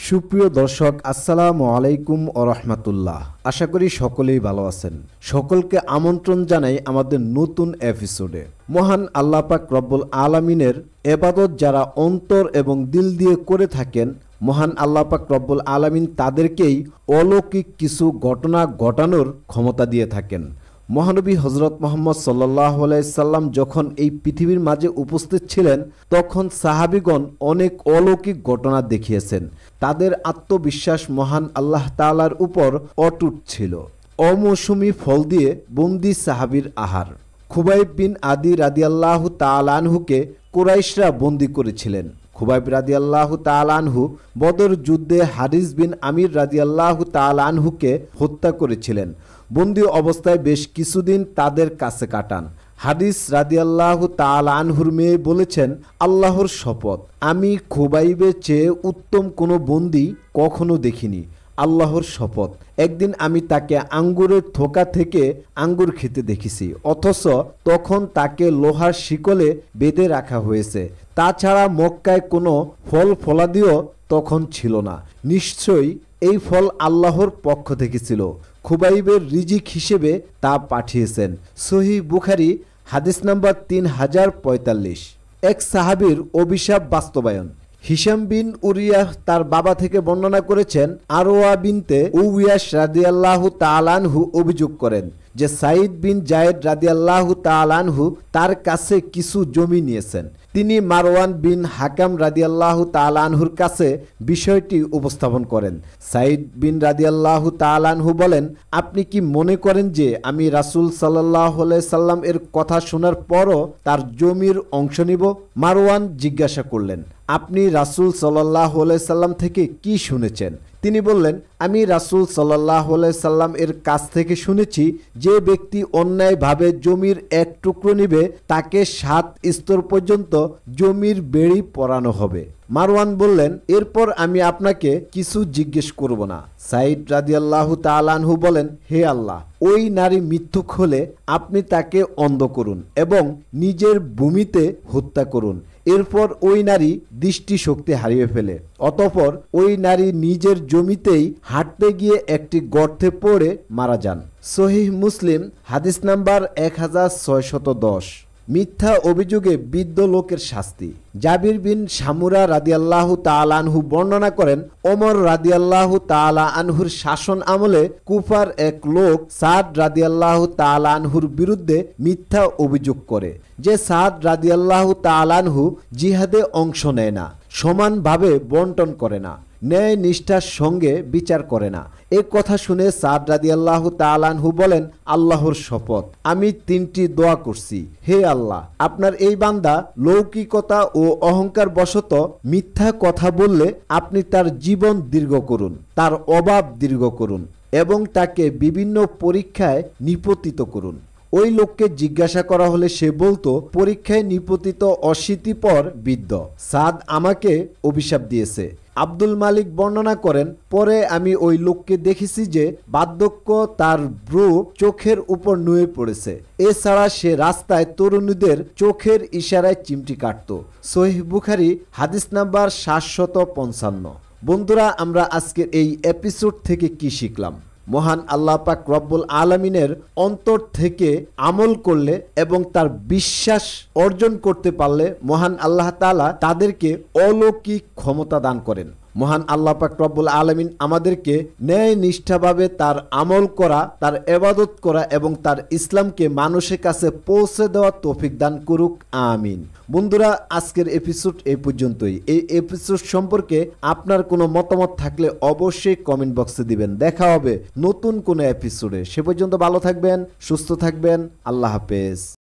সুপ্রিয় দর্শক, আসসালামু আলাইকুম ওয়া রাহমাতুল্লাহ। আশা করি সকলেই ভালো আছেন। সকলকে আমন্ত্রণ জানাই আমাদের নতুন এপিসোডে। মহান আল্লাহ পাক রব্বুল আলামিনের ইবাদত যারা অন্তর এবং দিল দিয়ে করে থাকেন, মহান আল্লাহ পাক রব্বুল আলামিন তাদেরকেই অলৌকিক কিছু ঘটনা ঘটানোর ক্ষমতা দিয়ে থাকেন। মহানবী হজরত মুহাম্মদ সাল্লাল্লাহু আলাইহি সাল্লাম যখন এই পৃথিবীর মাঝে উপস্থিত ছিলেন, তখন সাহাবীগণ অনেক অলৌকিক ঘটনা দেখিয়েছেন। তাদের আত্মবিশ্বাস মহান আল্লাহ তাআলার উপর অটুট ছিল। অমৌসুমী ফল দিয়ে বন্দি সাহাবীর আহার। খুবাইব বিন আদি রাদিয়াল্লাহু তাআলা আনহুকে কুরাইশরা বন্দি করেছিলেন। খুবাইব রাদিয়াল্লাহু তাআলা আনহু বদর যুদ্ধে হারিস বিন আমির রাদিয়াল্লাহু তাআলা আনহুকে হত্যা করেছিলেন। বন্দী অবস্থায় বেশ কিছুদিন তাদের কাছে কাটান। হারিস রাদিয়াল্লাহু তাআলা আনহুর মেয়ে বলেছেন, আল্লাহর শপথ, আমি খুবাইবের চেয়ে উত্তম কোনো বন্দী কখনো দেখিনি। আল্লাহর শপথ, একদিন আমি তাকে আঙ্গুরের থোকা থেকে আঙ্গুর খেতে দেখেছি, অথচ তখন তাকে লোহার শিকলে বেঁধে রাখা হয়েছে। তাছাড়া মক্কায় কোনো ফল ফলাদিও তখন ছিল না। নিশ্চয়ই এই ফল আল্লাহর পক্ষ থেকে ছিল। খুবাইবের রিজিক হিসেবে তা পাঠিয়েছেন। সহিহ বুখারী হাদিস নাম্বার 3045। এক সাহাবীর অভিশাপ বাস্তবায়ন। হিশাম বিন উরিয়াহ তার বাবা থেকে বর্ণনা করেছেন, আরওয়া বিনতে উওয়াইস রাদিয়াল্লাহু তাআলা আনহু অভিযোগ করেন যে সাঈদ বিন যায়েদ রাদিয়াল্লাহু তাআলা আনহু তার কাছে কিছু জমি নিয়েছেন। তিনি মারওয়ান বিন হাকাম রাদিয়াল্লাহু তাআলা আনহুর কাছে বিষয়টি উপস্থাপন করেন। সাঈদ বিন রাদিয়াল্লাহু তাআলা আনহু বলেন, আপনি কি মনে করেন যে আমি রাসূল সাল্লাল্লাহু আলাইহি সাল্লাম এর কথা শোনার পরও তার জমির অংশ নিব? মারওয়ান জিজ্ঞাসা করলেন, আপনি রাসূল সাল্লাল্লাহু আলাইহি সাল্লাম থেকে কি শুনেছেন? তিনি বললেন, আমি রাসূল সাল্লাল্লাহু আলাইহি সাল্লাম এর কাছ থেকে শুনেছি, যে ব্যক্তি অন্যায়ভাবে জমির এক টুকরো নিবে তাকে 7 স্তর পর্যন্ত জমির বেড়ি পরানো হবে। মারওয়ান বললেন, এরপর আমি আপনাকে কিছু জিজ্ঞেস করব না। সাঈদ রাদিয়াল্লাহু তাআলা আনহু বলেন, হে আল্লাহ, ওই নারী মিথ্যুক হলে আপনি তাকে অন্ধ করুন এবং নিজের ভূমিতে হত্যা করুন। এরপর ওই নারী দৃষ্টিশক্তি হারিয়ে ফেলে। অতঃপর ওই নারী নিজের জমিতেই হাঁটতে গিয়ে একটি গর্তে পড়ে মারা যান। সহিহ মুসলিম হাদিস নাম্বার 1610। মিথ্যা অভিযোগে বৃদ্ধ লোকের শাস্তি। জাবির বিন সামুরা রাদিয়াল্লাহু তাআলা আনহু বর্ণনা করেন, ওমর রাদিয়াল্লাহু তাআলা আনহুর শাসন আমলে কুফার এক লোক সাদ রাদিয়াল্লাহু তাআলা আনহুর বিরুদ্ধে মিথ্যা অভিযোগ করে যে সাদ রাদিয়াল্লাহু তাআলা আনহু জিহাদে অংশ নেয় না, সমানভাবে বন্টন করে না, ন্যায় নিষ্ঠার সঙ্গে বিচার করে না। এ কথা শুনে সাদ রাদিয়াল্লাহু তাআলা আনহু বলেন, আল্লাহর শপথ, আমি 3টি দোয়া করছি। হে আল্লাহ, আপনার এই বান্দা লৌকিকতা ও অহংকার বশত মিথ্যা কথা বললে আপনি তার জীবন দীর্ঘ করুন, তার অভাব দীর্ঘ করুন এবং তাকে বিভিন্ন পরীক্ষায় নিপতিত করুন। ওই লোককে জিজ্ঞাসা করা হলে সে বলতো, পরীক্ষায় নিপতিত অশীতিপর বৃদ্ধ সাদ আমাকে অভিশাপ দিয়েছে। আব্দুল মালিক বর্ণনা করেন, পরে আমি ওই লোককে দেখেছি যে বার্ধক্য তার ভ্রু চোখের উপর নুয়ে পড়েছে। এছাড়া সে রাস্তায় তরুণীদের চোখের ইশারায় চিমটি কাটত। সহিহ বুখারী হাদিস নাম্বার 755। বন্ধুরা, আমরা আজকের এই এপিসোড থেকে কি শিখলাম? মহান আল্লাহ পাক রব্বুল আলামিনের অন্তর থেকে আমল করলে এবং তার বিশ্বাস অর্জন করতে পারলে মহান আল্লাহ তাআলা তাদেরকে অলৌকিক ক্ষমতা দান করেন। মহান আল্লাহ পাক রব্বুল আলামিন আমাদেরকে ন্যায় নিষ্ঠাভাবে তার আমল করা, তার ইবাদত করা এবং তার ইসলামকে মানুষের কাছে পৌঁছে দেওয়ার তৌফিক দান করুক, আমিন। বন্ধুরা, আজকের এপিসোড এই পর্যন্তই। এই এপিসোড সম্পর্কে আপনার কোনো মতামত থাকলে অবশ্যই কমেন্ট বক্সে দিবেন। দেখা হবে নতুন কোনো এপিসোডে। সে পর্যন্ত ভালো থাকবেন, সুস্থ থাকবেন। আল্লাহ হাফেজ।